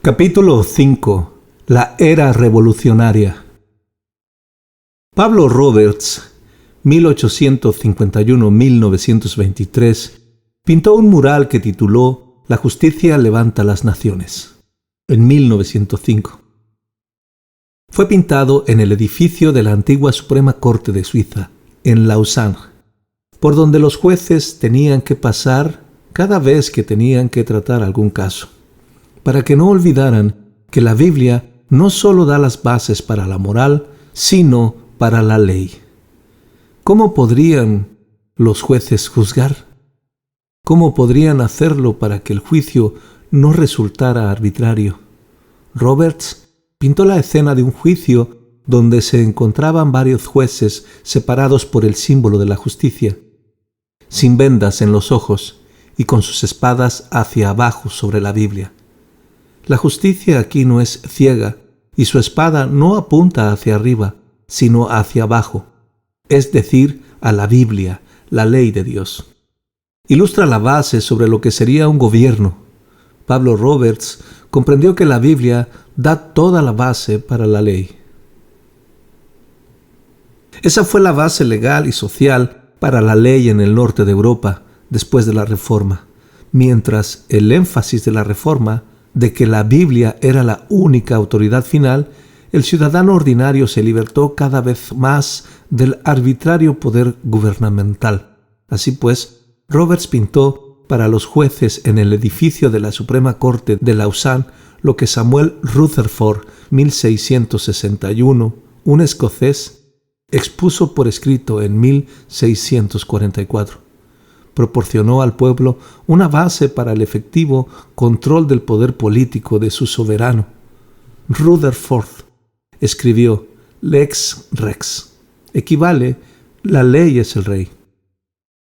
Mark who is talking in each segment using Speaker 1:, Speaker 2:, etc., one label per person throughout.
Speaker 1: Capítulo 5. La era revolucionaria. Pablo Roberts, 1851-1923, pintó un mural que tituló La justicia levanta las naciones, en 1905. Fue pintado en el edificio de la antigua Suprema Corte de Suiza, en Lausanne, por donde los jueces tenían que pasar cada vez que tenían que tratar algún caso, para que no olvidaran que la Biblia no solo da las bases para la moral, sino para la ley. ¿Cómo podrían los jueces juzgar? ¿Cómo podrían hacerlo para que el juicio no resultara arbitrario? Roberts pintó la escena de un juicio donde se encontraban varios jueces separados por el símbolo de la justicia, sin vendas en los ojos y con sus espadas hacia abajo sobre la Biblia. La justicia aquí no es ciega y su espada no apunta hacia arriba, sino hacia abajo, es decir, a la Biblia, la ley de Dios. Ilustra la base sobre lo que sería un gobierno. Pablo Roberts comprendió que la Biblia da toda la base para la ley. Esa fue la base legal y social para la ley en el norte de Europa después de la Reforma, mientras el énfasis de la Reforma de que la Biblia era la única autoridad final, el ciudadano ordinario se libertó cada vez más del arbitrario poder gubernamental. Así pues, Roberts pintó para los jueces en el edificio de la Suprema Corte de Lausanne lo que Samuel Rutherford, 1661, un escocés, expuso por escrito en 1644. Proporcionó al pueblo una base para el efectivo control del poder político de su soberano. Rutherford escribió: Lex Rex, equivale, la ley es el rey.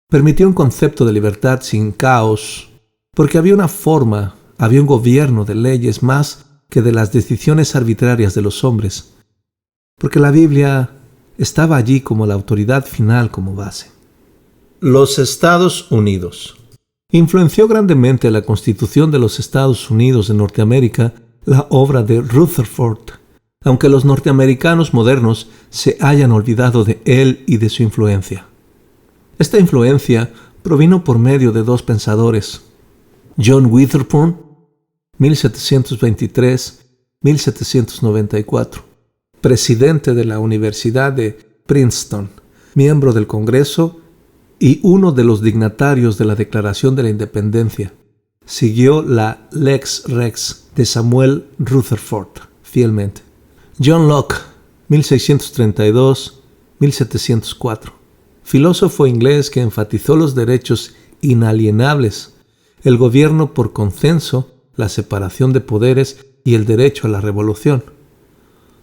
Speaker 1: Permitió un concepto de libertad sin caos, porque había un gobierno de leyes más que de las decisiones arbitrarias de los hombres, porque la Biblia estaba allí como la autoridad final como base. Los Estados Unidos. Influenció grandemente la Constitución de los Estados Unidos de Norteamérica la obra de Rutherford, aunque los norteamericanos modernos se hayan olvidado de él y de su influencia. Esta influencia provino por medio de dos pensadores: John Witherspoon, 1723-1794, presidente de la Universidad de Princeton, miembro del Congreso y uno de los dignatarios de la Declaración de la Independencia. Siguió la Lex Rex de Samuel Rutherford fielmente. John Locke, 1632-1704, filósofo inglés que enfatizó los derechos inalienables, el gobierno por consenso, la separación de poderes y el derecho a la revolución.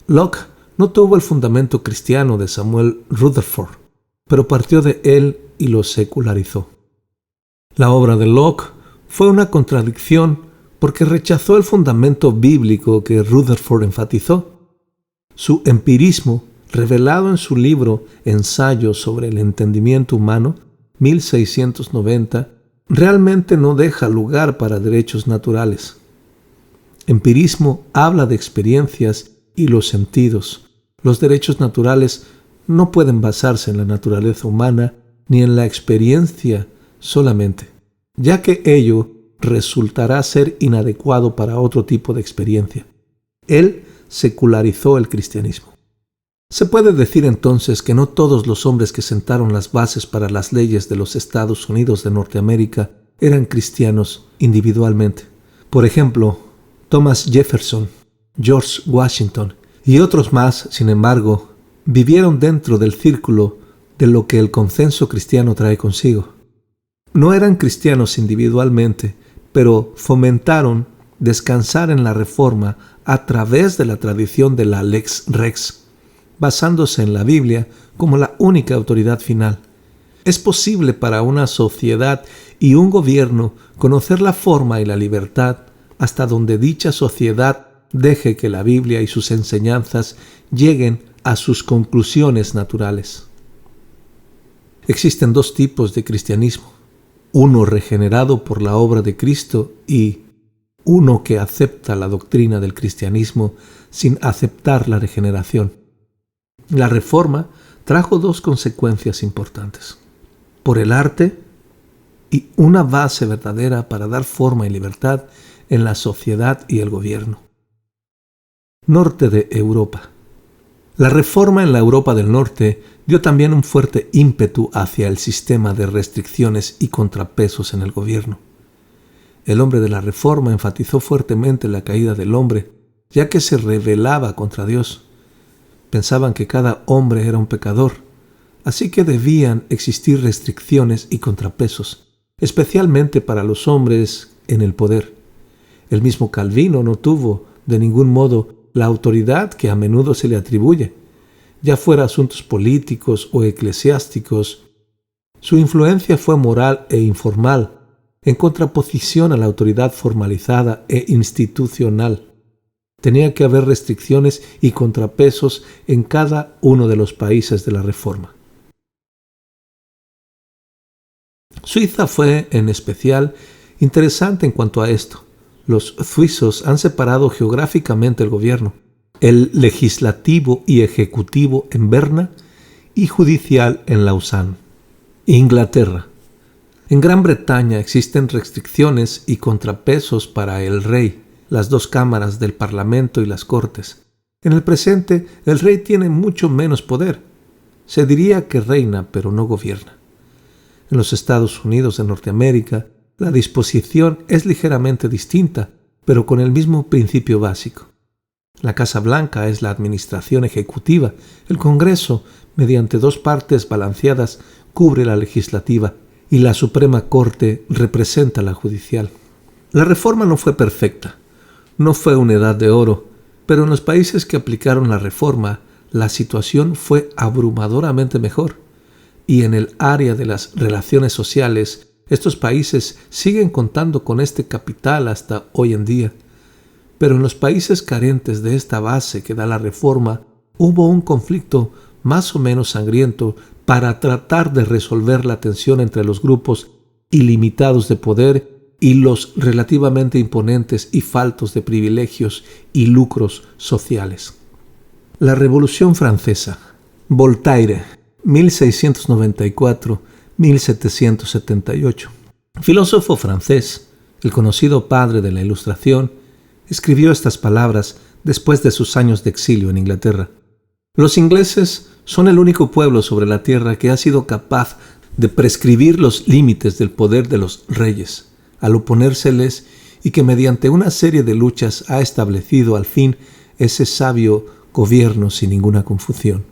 Speaker 1: Locke no tuvo el fundamento cristiano de Samuel Rutherford, pero partió de él y lo secularizó. La obra de Locke fue una contradicción porque rechazó el fundamento bíblico que Rutherford enfatizó. Su empirismo, revelado en su libro Ensayo sobre el entendimiento humano, 1690, realmente no deja lugar para derechos naturales. Empirismo habla de experiencias y los sentidos. Los derechos naturales no pueden basarse en la naturaleza humana ni en la experiencia solamente, ya que ello resultará ser inadecuado para otro tipo de experiencia. Él secularizó el cristianismo. Se puede decir entonces que no todos los hombres que sentaron las bases para las leyes de los Estados Unidos de Norteamérica eran cristianos individualmente. Por ejemplo, Thomas Jefferson, George Washington y otros más, sin embargo, vivieron dentro del círculo de lo que el consenso cristiano trae consigo. No eran cristianos individualmente, pero fomentaron descansar en la Reforma a través de la tradición de la Lex Rex, basándose en la Biblia como la única autoridad final. Es posible para una sociedad y un gobierno conocer la forma y la libertad hasta donde dicha sociedad deje que la Biblia y sus enseñanzas lleguen a sus conclusiones naturales. Existen dos tipos de cristianismo: uno regenerado por la obra de Cristo y uno que acepta la doctrina del cristianismo sin aceptar la regeneración. La Reforma trajo dos consecuencias importantes: por el arte y una base verdadera para dar forma y libertad en la sociedad y el gobierno. Norte de Europa. La Reforma en la Europa del Norte dio también un fuerte ímpetu hacia el sistema de restricciones y contrapesos en el gobierno. El hombre de la Reforma enfatizó fuertemente la caída del hombre, ya que se rebelaba contra Dios. Pensaban que cada hombre era un pecador, así que debían existir restricciones y contrapesos, especialmente para los hombres en el poder. El mismo Calvino no tuvo, de ningún modo, la autoridad que a menudo se le atribuye, ya fuera asuntos políticos o eclesiásticos. Su influencia fue moral e informal, en contraposición a la autoridad formalizada e institucional. Tenía que haber restricciones y contrapesos en cada uno de los países de la Reforma. Suiza fue, en especial, interesante en cuanto a esto. Los suizos han separado geográficamente el gobierno, el legislativo y ejecutivo en Berna y judicial en Lausanne. Inglaterra. En Gran Bretaña existen restricciones y contrapesos para el rey, las dos cámaras del Parlamento y las Cortes. En el presente, el rey tiene mucho menos poder. Se diría que reina, pero no gobierna. En los Estados Unidos de Norteamérica, la disposición es ligeramente distinta, pero con el mismo principio básico. La Casa Blanca es la administración ejecutiva. El Congreso, mediante dos partes balanceadas, cubre la legislativa y la Suprema Corte representa la judicial. La reforma no fue perfecta, no fue una edad de oro, pero en los países que aplicaron la reforma, la situación fue abrumadoramente mejor. Y en el área de las relaciones sociales, estos países siguen contando con este capital hasta hoy en día. Pero en los países carentes de esta base que da la reforma, hubo un conflicto más o menos sangriento para tratar de resolver la tensión entre los grupos ilimitados de poder y los relativamente imponentes y faltos de privilegios y lucros sociales. La Revolución Francesa. Voltaire, 1694-1778. Filósofo francés, el conocido padre de la Ilustración, escribió estas palabras después de sus años de exilio en Inglaterra. Los ingleses son el único pueblo sobre la tierra que ha sido capaz de prescribir los límites del poder de los reyes, al oponérseles, y que mediante una serie de luchas ha establecido al fin ese sabio gobierno sin ninguna confusión.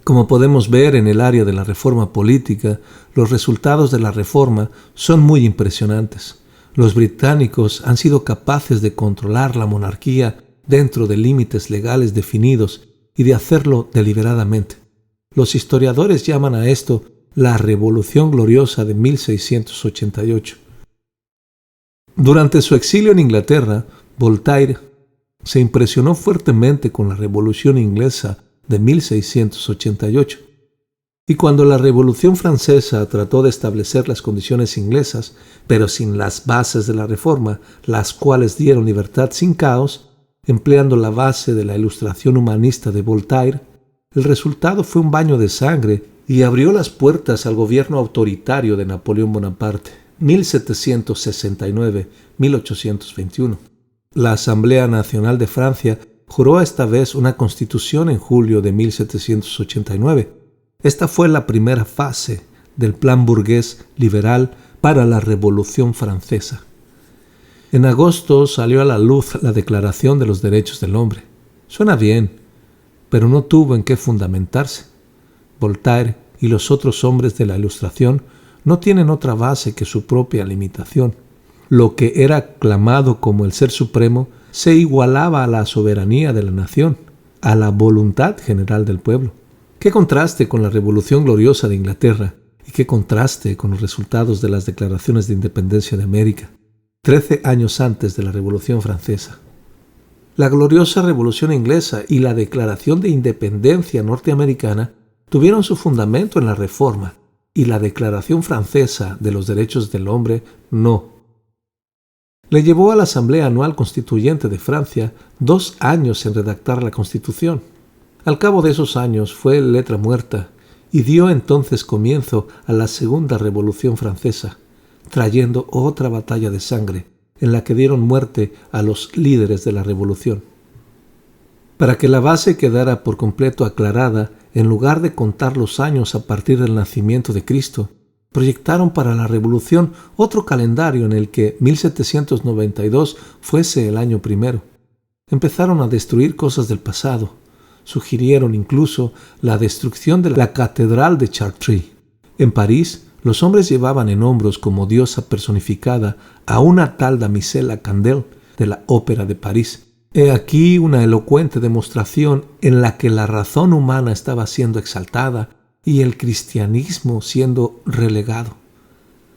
Speaker 1: Como podemos ver en el área de la reforma política, los resultados de la reforma son muy impresionantes. Los británicos han sido capaces de controlar la monarquía dentro de límites legales definidos y de hacerlo deliberadamente. Los historiadores llaman a esto la Revolución Gloriosa de 1688. Durante su exilio en Inglaterra, Voltaire se impresionó fuertemente con la Revolución Inglesa de 1688. Y cuando la Revolución Francesa trató de establecer las condiciones inglesas, pero sin las bases de la Reforma, las cuales dieron libertad sin caos, empleando la base de la Ilustración humanista de Voltaire, el resultado fue un baño de sangre y abrió las puertas al gobierno autoritario de Napoleón Bonaparte, 1769-1821. La Asamblea Nacional de Francia juró esta vez una constitución en julio de 1789. Esta fue la primera fase del plan burgués liberal para la Revolución Francesa. En agosto salió a la luz la Declaración de los Derechos del Hombre. Suena bien, pero no tuvo en qué fundamentarse. Voltaire y los otros hombres de la Ilustración no tienen otra base que su propia limitación. Lo que era aclamado como el ser supremo se igualaba a la soberanía de la nación, a la voluntad general del pueblo. Qué contraste con la Revolución Gloriosa de Inglaterra y qué contraste con los resultados de las declaraciones de independencia de América, 13 años antes de la Revolución Francesa. La gloriosa Revolución Inglesa y la Declaración de Independencia norteamericana tuvieron su fundamento en la Reforma, y la Declaración Francesa de los Derechos del Hombre no. Le llevó a la Asamblea Anual Constituyente de Francia 2 años en redactar la Constitución. Al cabo de esos años fue letra muerta y dio entonces comienzo a la Segunda Revolución Francesa, trayendo otra batalla de sangre en la que dieron muerte a los líderes de la revolución. Para que la base quedara por completo aclarada, en lugar de contar los años a partir del nacimiento de Cristo, proyectaron para la revolución otro calendario en el que 1792 fuese el año primero. Empezaron a destruir cosas del pasado. Sugirieron incluso la destrucción de la Catedral de Chartres. En París, los hombres llevaban en hombros como diosa personificada a una tal damisela Candel de la Ópera de París. He aquí una elocuente demostración en la que la razón humana estaba siendo exaltada y el cristianismo siendo relegado.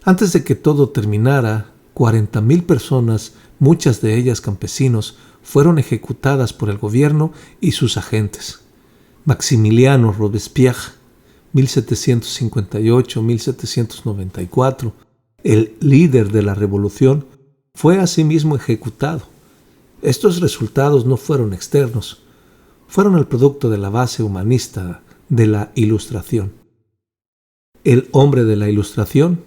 Speaker 1: Antes de que todo terminara, 40,000 personas, muchas de ellas campesinos, fueron ejecutadas por el gobierno y sus agentes. Maximiliano Robespierre, 1758-1794, el líder de la revolución, fue asimismo ejecutado. Estos resultados no fueron externos, fueron el producto de la base humanista de la Ilustración. El hombre de la Ilustración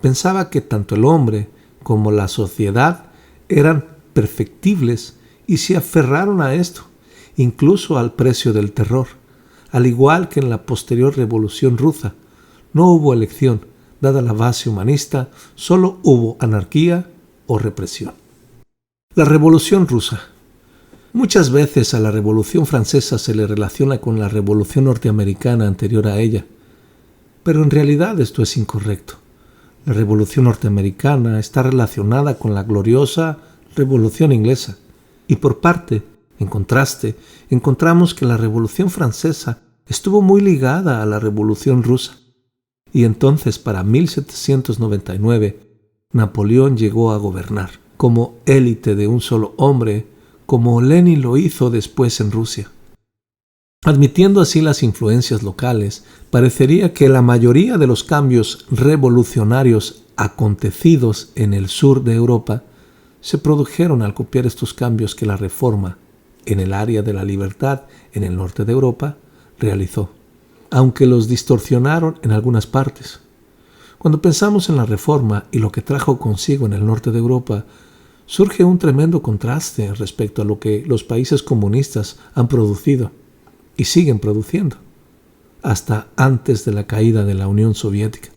Speaker 1: pensaba que tanto el hombre como la sociedad eran perfectibles y se aferraron a esto, incluso al precio del terror. Al igual que en la posterior Revolución Rusa, no hubo elección, dada la base humanista, solo hubo anarquía o represión. La Revolución Rusa. Muchas veces a la Revolución Francesa se le relaciona con la Revolución Norteamericana anterior a ella, pero en realidad esto es incorrecto. La Revolución Norteamericana está relacionada con la gloriosa Revolución Inglesa, y por parte, en contraste, encontramos que la Revolución Francesa estuvo muy ligada a la Revolución Rusa, y entonces para 1799 Napoleón llegó a gobernar como élite de un solo hombre, como Lenin lo hizo después en Rusia. Admitiendo así las influencias locales, parecería que la mayoría de los cambios revolucionarios acontecidos en el sur de Europa se produjeron al copiar estos cambios que la Reforma, en el área de la libertad en el norte de Europa, realizó, aunque los distorsionaron en algunas partes. Cuando pensamos en la Reforma y lo que trajo consigo en el norte de Europa, surge un tremendo contraste respecto a lo que los países comunistas han producido y siguen produciendo, hasta antes de la caída de la Unión Soviética.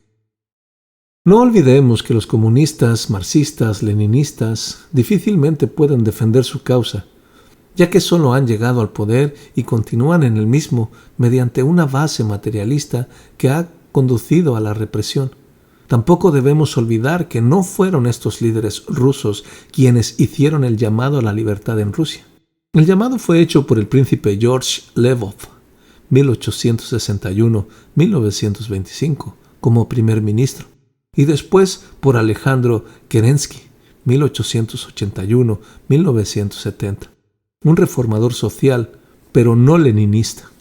Speaker 1: No olvidemos que los comunistas, marxistas, leninistas difícilmente pueden defender su causa, ya que solo han llegado al poder y continúan en el mismo mediante una base materialista que ha conducido a la represión. Tampoco debemos olvidar que no fueron estos líderes rusos quienes hicieron el llamado a la libertad en Rusia. El llamado fue hecho por el príncipe George Lvov, 1861-1925, como primer ministro, y después por Alejandro Kerensky, 1881-1970, un reformador social, pero no leninista.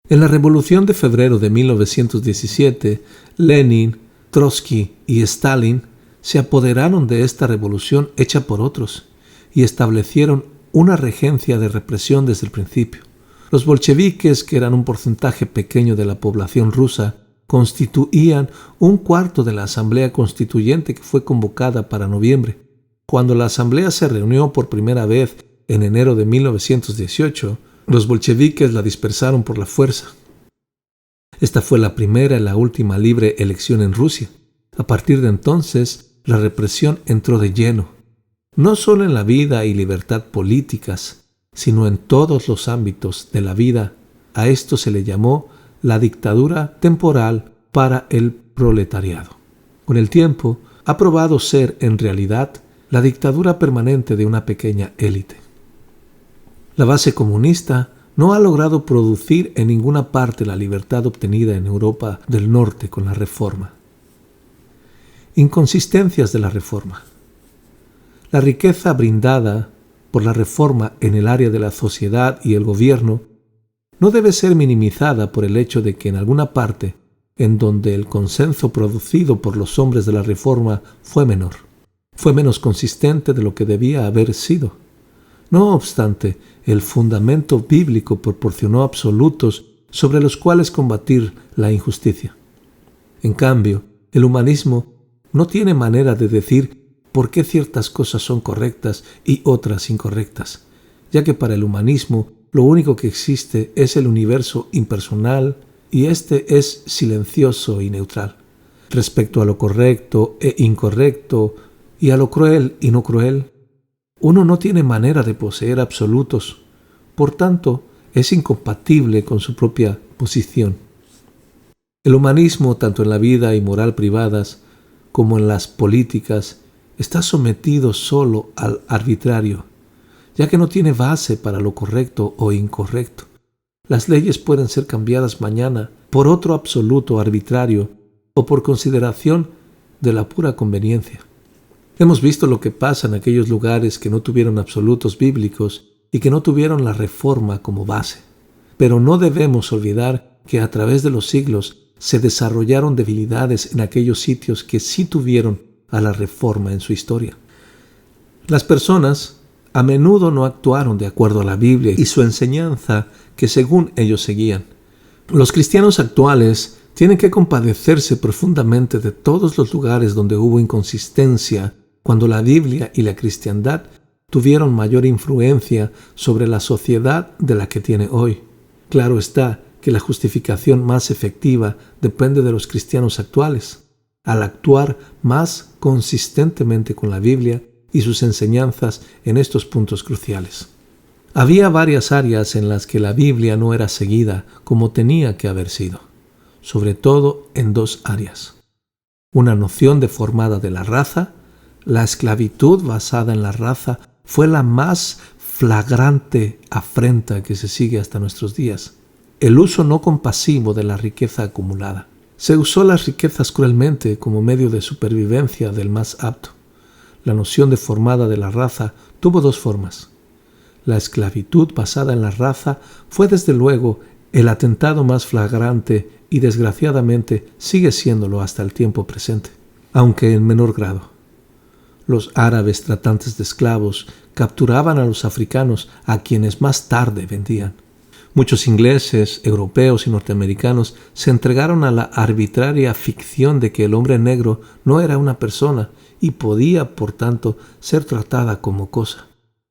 Speaker 1: En la Revolución de febrero de 1917, Lenin, Trotsky y Stalin se apoderaron de esta revolución hecha por otros y establecieron una regencia de represión desde el principio. Los bolcheviques, que eran un porcentaje pequeño de la población rusa, constituían un cuarto de la Asamblea Constituyente que fue convocada para noviembre. Cuando la Asamblea se reunió por primera vez en enero de 1918, los bolcheviques la dispersaron por la fuerza. Esta fue la primera y la última libre elección en Rusia. A partir de entonces, la represión entró de lleno, no solo en la vida y libertad políticas, sino en todos los ámbitos de la vida. A esto se le llamó la dictadura temporal para el proletariado. Con el tiempo, ha probado ser, en realidad, la dictadura permanente de una pequeña élite. La base comunista no ha logrado producir en ninguna parte la libertad obtenida en Europa del Norte con la Reforma. Inconsistencias de la Reforma. La riqueza brindada por la Reforma en el área de la sociedad y el gobierno no debe ser minimizada por el hecho de que en alguna parte, en donde el consenso producido por los hombres de la Reforma fue menor. Fue menos consistente de lo que debía haber sido. No obstante, el fundamento bíblico proporcionó absolutos sobre los cuales combatir la injusticia. En cambio, el humanismo no tiene manera de decir por qué ciertas cosas son correctas y otras incorrectas, ya que para el humanismo lo único que existe es el universo impersonal y este es silencioso y neutral. Respecto a lo correcto e incorrecto y a lo cruel y no cruel, uno no tiene manera de poseer absolutos, por tanto, es incompatible con su propia posición. El humanismo, tanto en la vida y moral privadas como en las políticas, está sometido solo al arbitrario, ya que no tiene base para lo correcto o incorrecto. Las leyes pueden ser cambiadas mañana por otro absoluto arbitrario o por consideración de la pura conveniencia. Hemos visto lo que pasa en aquellos lugares que no tuvieron absolutos bíblicos y que no tuvieron la Reforma como base. Pero no debemos olvidar que a través de los siglos se desarrollaron debilidades en aquellos sitios que sí tuvieron a la Reforma en su historia. Las personas a menudo no actuaron de acuerdo a la Biblia y su enseñanza que según ellos seguían. Los cristianos actuales tienen que compadecerse profundamente de todos los lugares donde hubo inconsistencia cuando la Biblia y la cristiandad tuvieron mayor influencia sobre la sociedad de la que tiene hoy. Claro está que la justificación más efectiva depende de los cristianos actuales, al actuar más consistentemente con la Biblia y sus enseñanzas en estos puntos cruciales. Había varias áreas en las que la Biblia no era seguida como tenía que haber sido, sobre todo en dos áreas. Una noción deformada de la raza. La esclavitud basada en la raza fue la más flagrante afrenta que se sigue hasta nuestros días. El uso no compasivo de la riqueza acumulada. Se usó las riquezas cruelmente como medio de supervivencia del más apto. La noción deformada de la raza tuvo dos formas. La esclavitud basada en la raza fue desde luego el atentado más flagrante y desgraciadamente sigue siéndolo hasta el tiempo presente, aunque en menor grado. Los árabes tratantes de esclavos capturaban a los africanos a quienes más tarde vendían. Muchos ingleses, europeos y norteamericanos se entregaron a la arbitraria ficción de que el hombre negro no era una persona y podía, por tanto, ser tratada como cosa.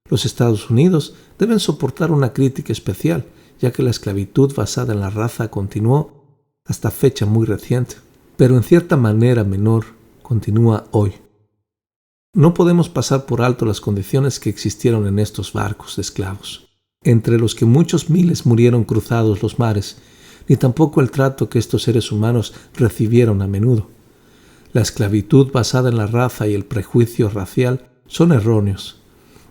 Speaker 1: Los Estados Unidos deben soportar una crítica especial, ya que la esclavitud basada en la raza continuó hasta fecha muy reciente, pero en cierta manera menor continúa hoy. No podemos pasar por alto las condiciones que existieron en estos barcos de esclavos, entre los que muchos miles murieron cruzados los mares, ni tampoco el trato que estos seres humanos recibieron a menudo. La esclavitud basada en la raza y el prejuicio racial son erróneos.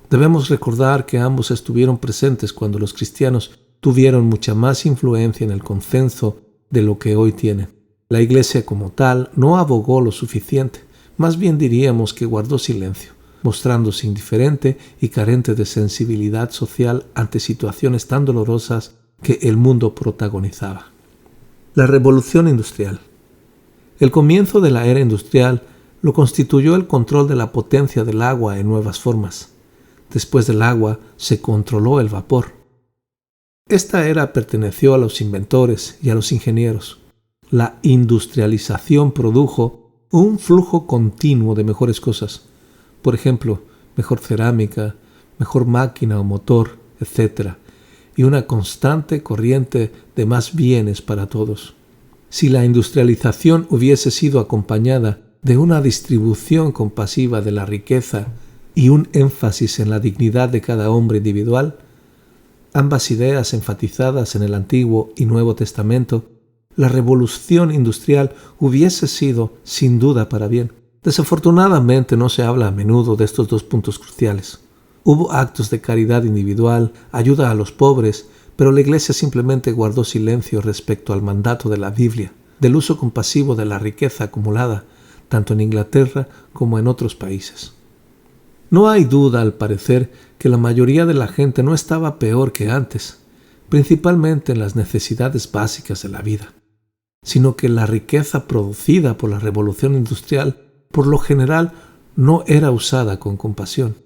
Speaker 1: Debemos recordar que ambos estuvieron presentes cuando los cristianos tuvieron mucha más influencia en el consenso de lo que hoy tienen. La Iglesia como tal no abogó lo suficiente, más bien diríamos que guardó silencio, mostrándose indiferente y carente de sensibilidad social ante situaciones tan dolorosas que el mundo protagonizaba. La Revolución Industrial. El comienzo de la era industrial lo constituyó el control de la potencia del agua en nuevas formas. Después del agua se controló el vapor. Esta era perteneció a los inventores y a los ingenieros. La industrialización produjo un flujo continuo de mejores cosas. Por ejemplo, mejor cerámica, mejor máquina o motor, etc. Y una constante corriente de más bienes para todos. Si la industrialización hubiese sido acompañada de una distribución compasiva de la riqueza y un énfasis en la dignidad de cada hombre individual, ambas ideas enfatizadas en el Antiguo y Nuevo Testamento, la revolución industrial hubiese sido, sin duda, para bien. Desafortunadamente no se habla a menudo de estos dos puntos cruciales. Hubo actos de caridad individual, ayuda a los pobres, pero la Iglesia simplemente guardó silencio respecto al mandato de la Biblia, del uso compasivo de la riqueza acumulada, tanto en Inglaterra como en otros países. No hay duda, al parecer, que la mayoría de la gente no estaba peor que antes, principalmente en las necesidades básicas de la vida, sino que la riqueza producida por la revolución industrial, por lo general, no era usada con compasión.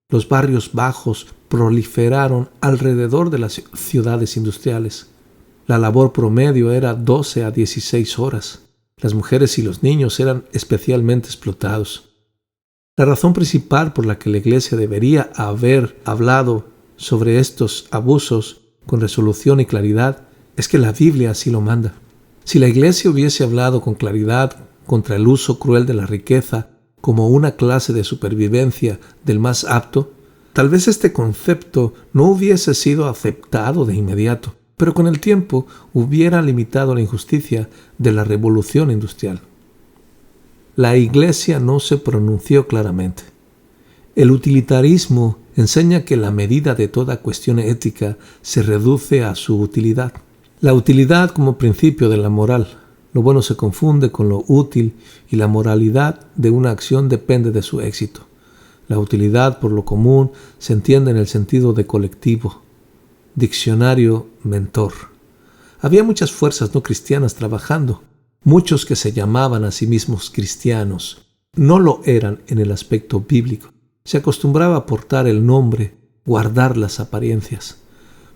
Speaker 1: Los barrios bajos proliferaron alrededor de las ciudades industriales. La labor promedio era 12 a 16 horas. Las mujeres y los niños eran especialmente explotados. La razón principal por la que la Iglesia debería haber hablado sobre estos abusos con resolución y claridad es que la Biblia así lo manda. Si la Iglesia hubiese hablado con claridad contra el uso cruel de la riqueza como una clase de supervivencia del más apto, tal vez este concepto no hubiese sido aceptado de inmediato, pero con el tiempo hubiera limitado la injusticia de la revolución industrial. La Iglesia no se pronunció claramente. El utilitarismo enseña que la medida de toda cuestión ética se reduce a su utilidad. La utilidad como principio de la moral. Lo bueno se confunde con lo útil y la moralidad de una acción depende de su éxito. La utilidad por lo común se entiende en el sentido de colectivo. Diccionario Mentor. Había muchas fuerzas no cristianas trabajando, muchos que se llamaban a sí mismos cristianos. No lo eran en el aspecto bíblico. Se acostumbraba a portar el nombre, guardar las apariencias.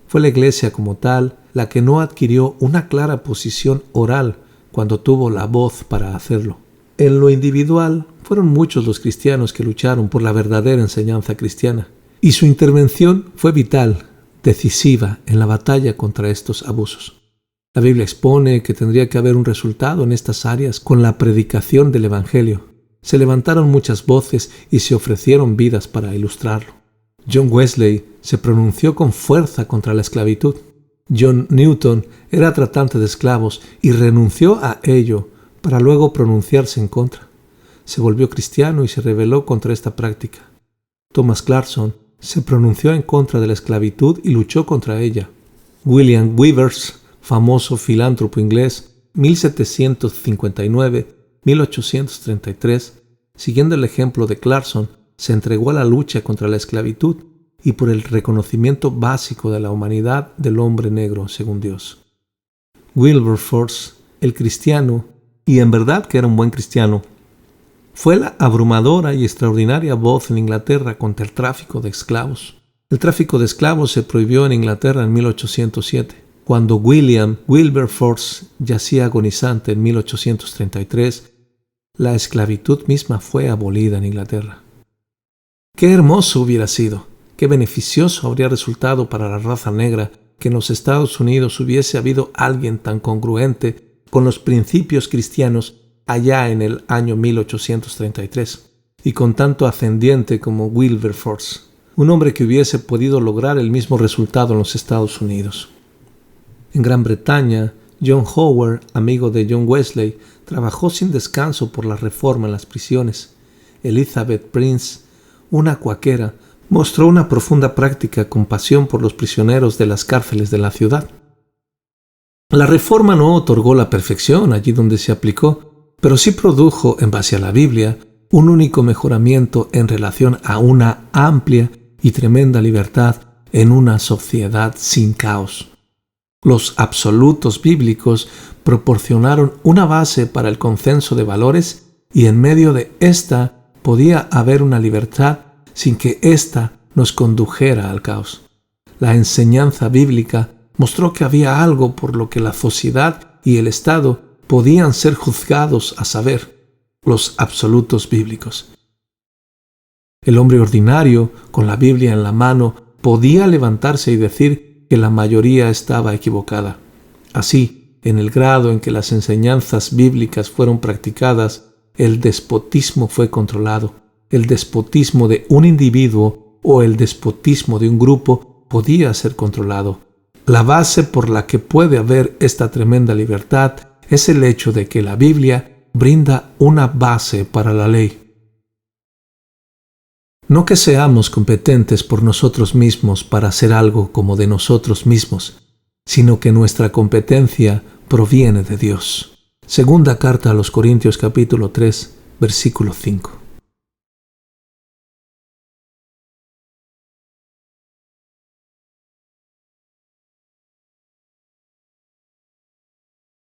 Speaker 1: Fue la Iglesia como tal la que no adquirió una clara posición oral cuando tuvo la voz para hacerlo. En lo individual, fueron muchos los cristianos que lucharon por la verdadera enseñanza cristiana, y su intervención fue vital, decisiva en la batalla contra estos abusos. La Biblia expone que tendría que haber un resultado en estas áreas con la predicación del Evangelio. Se levantaron muchas voces y se ofrecieron vidas para ilustrarlo. John Wesley se pronunció con fuerza contra la esclavitud. John Newton era tratante de esclavos y renunció a ello para luego pronunciarse en contra. Se volvió cristiano y se rebeló contra esta práctica. Thomas Clarkson se pronunció en contra de la esclavitud y luchó contra ella. William Weavers, famoso filántropo inglés, 1759-1833, siguiendo el ejemplo de Clarkson, se entregó a la lucha contra la esclavitud y por el reconocimiento básico de la humanidad del hombre negro según Dios. Wilberforce, el cristiano, y en verdad que era un buen cristiano, fue la abrumadora y extraordinaria voz en Inglaterra contra el tráfico de esclavos. El tráfico de esclavos se prohibió en Inglaterra en 1807. Cuando William Wilberforce yacía agonizante en 1833, la esclavitud misma fue abolida en Inglaterra. ¡Qué hermoso hubiera sido! ¡Qué beneficioso habría resultado para la raza negra que en los Estados Unidos hubiese habido alguien tan congruente con los principios cristianos allá en el año 1833 y con tanto ascendiente como Wilberforce, un hombre que hubiese podido lograr el mismo resultado en los Estados Unidos! En Gran Bretaña, John Howard, amigo de John Wesley, trabajó sin descanso por la reforma en las prisiones. Elizabeth Prince, una cuáquera, mostró una profunda práctica compasión por los prisioneros de las cárceles de la ciudad. La reforma no otorgó la perfección allí donde se aplicó, pero sí produjo, en base a la Biblia, un único mejoramiento en relación a una amplia y tremenda libertad en una sociedad sin caos. Los absolutos bíblicos proporcionaron una base para el consenso de valores y en medio de esta podía haber una libertad sin que ésta nos condujera al caos. La enseñanza bíblica mostró que había algo por lo que la sociedad y el Estado podían ser juzgados, a saber, los absolutos bíblicos. El hombre ordinario, con la Biblia en la mano, podía levantarse y decir que la mayoría estaba equivocada. Así, en el grado en que las enseñanzas bíblicas fueron practicadas, el despotismo fue controlado. El despotismo de un individuo o el despotismo de un grupo podía ser controlado. La base por la que puede haber esta tremenda libertad es el hecho de que la Biblia brinda una base para la ley. No que seamos competentes por nosotros mismos para hacer algo como de nosotros mismos, sino que nuestra competencia proviene de Dios. Segunda carta a los Corintios capítulo 3, versículo 5.